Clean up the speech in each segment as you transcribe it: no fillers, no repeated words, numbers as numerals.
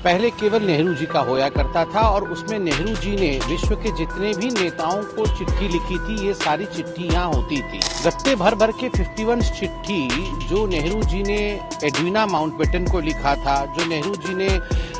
पहले केवल नेहरू जी का होया करता था और उसमें नेहरू जी ने विश्व के जितने भी नेताओं को चिट्ठी लिखी थी, ये सारी चिट्ठी यहाँ होती थी। गत्ते भर भर के 51 चिट्ठी जो नेहरू जी ने एडविना माउंटबेटन को लिखा था, जो नेहरू जी ने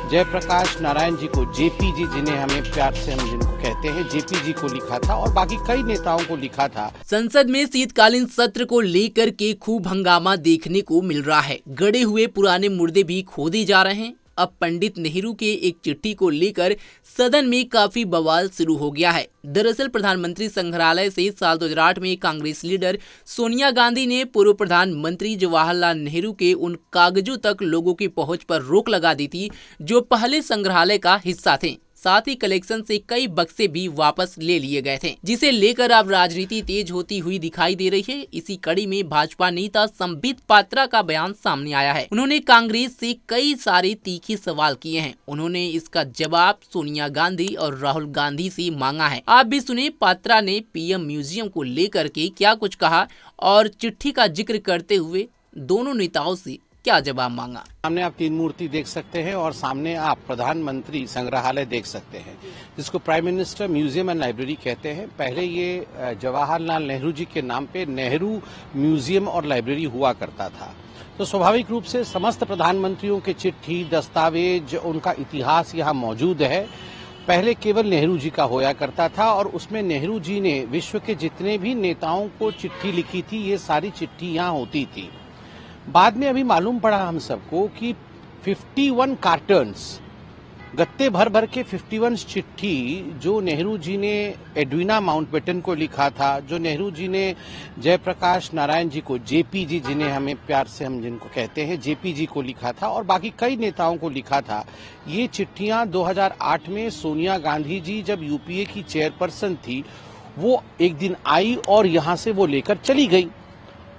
जयप्रकाश नारायण जी को, जेपी जी जिन्हें हमें प्यार से हम जिनको कहते हैं, जेपी जी को लिखा था और बाकी कई नेताओं को लिखा था। संसद में शीतकालीन सत्र को लेकर के खूब हंगामा देखने को मिल रहा है। गड़े हुए पुराने मुर्दे भी खोदे जा रहे हैं। अब पंडित नेहरू के एक चिट्ठी को लेकर सदन में काफी बवाल शुरू हो गया है। दरअसल प्रधानमंत्री संग्रहालय से साल 2008 में कांग्रेस लीडर सोनिया गांधी ने पूर्व प्रधानमंत्री जवाहरलाल नेहरू के उन कागजों तक लोगों की पहुंच पर रोक लगा दी थी जो पहले संग्रहालय का हिस्सा थे। साथ ही कलेक्शन से कई बक्से भी वापस ले लिए गए थे, जिसे लेकर अब राजनीति तेज होती हुई दिखाई दे रही है। इसी कड़ी में भाजपा नेता संबित पात्रा का बयान सामने आया है। उन्होंने कांग्रेस से कई सारे तीखे सवाल किए हैं। उन्होंने इसका जवाब सोनिया गांधी और राहुल गांधी से मांगा है। आप भी सुने पात्रा ने पीएम म्यूजियम को लेकर के क्या कुछ कहा और चिट्ठी का जिक्र करते हुए दोनों नेताओं से क्या जवाब मांगा। सामने आप 3 मूर्ति देख सकते हैं और सामने आप प्रधानमंत्री संग्रहालय देख सकते हैं, जिसको prime minister museum and library कहते हैं। पहले ये जवाहरलाल नेहरू जी के नाम पे नेहरू म्यूजियम और लाइब्रेरी हुआ करता था। तो स्वाभाविक रूप से समस्त प्रधानमंत्रियों के चिट्ठी, दस्तावेज, उनका इतिहास यहाँ मौजूद है। पहले केवल नेहरू जी का होया करता था और उसमें नेहरू जी ने विश्व के जितने भी नेताओं को चिट्ठी लिखी थी, ये सारी चिट्ठी यहाँ होती थी। बाद में अभी मालूम पड़ा हम सबको कि 51 कार्टन्स, गत्ते भर भर के 51 चिट्ठी जो नेहरू जी ने एडविना माउंटबेटन को लिखा था, जो नेहरू जी ने जयप्रकाश नारायण जी को, जेपी जी जिन्हें हमें प्यार से हम जिनको कहते हैं, जेपी जी को लिखा था और बाकी कई नेताओं को लिखा था। ये चिट्ठियां 2008 में सोनिया गांधी जी जब यूपीए की चेयरपर्सन थी, वो एक दिन आई और यहां से वो लेकर चली गई।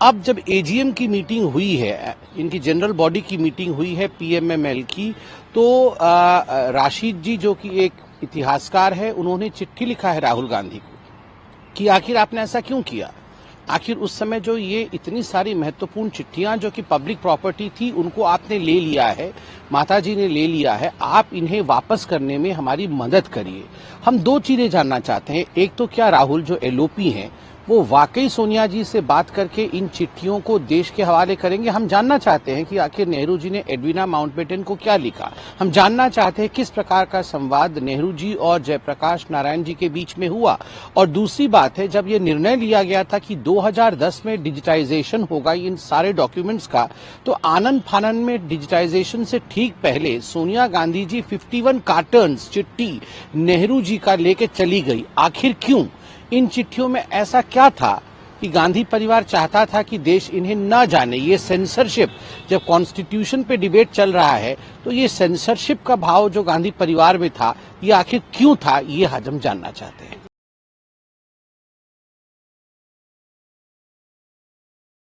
अब जब एजीएम की मीटिंग हुई है, इनकी जनरल बॉडी की मीटिंग हुई है पीएमएमएल की, तो राशिद जी जो कि एक इतिहासकार है, उन्होंने चिट्ठी लिखा है राहुल गांधी को कि आखिर आपने ऐसा क्यों किया। आखिर उस समय जो ये इतनी सारी महत्वपूर्ण चिट्ठियां जो कि पब्लिक प्रॉपर्टी थी, उनको आपने ले लिया है, माताजी ने ले लिया है, आप इन्हें वापस करने में हमारी मदद करिए। हम 2 चीजें जानना चाहते हैं। एक तो क्या राहुल जो एलओपी हैं वो वाकई सोनिया जी से बात करके इन चिट्ठियों को देश के हवाले करेंगे। हम जानना चाहते हैं कि आखिर नेहरू जी ने एडविना माउंटबेटन को क्या लिखा। हम जानना चाहते हैं किस प्रकार का संवाद नेहरू जी और जयप्रकाश नारायण जी के बीच में हुआ। और दूसरी बात है, जब ये निर्णय लिया गया था कि 2010 में डिजिटाइजेशन होगा इन सारे डॉक्यूमेंट्स का, तो आनंद फानन में डिजिटाइजेशन से ठीक पहले सोनिया गांधी जी 51 कार्टन्स चिट्ठी नेहरू जी का लेके चली गई। आखिर क्यों? इन चिट्ठियों में ऐसा क्या था कि गांधी परिवार चाहता था कि देश इन्हें न जाने। ये सेंसरशिप, जब कॉन्स्टिट्यूशन पे डिबेट चल रहा है, तो ये सेंसरशिप का भाव जो गांधी परिवार में था, ये आखिर क्यों था, ये हम जानना चाहते हैं।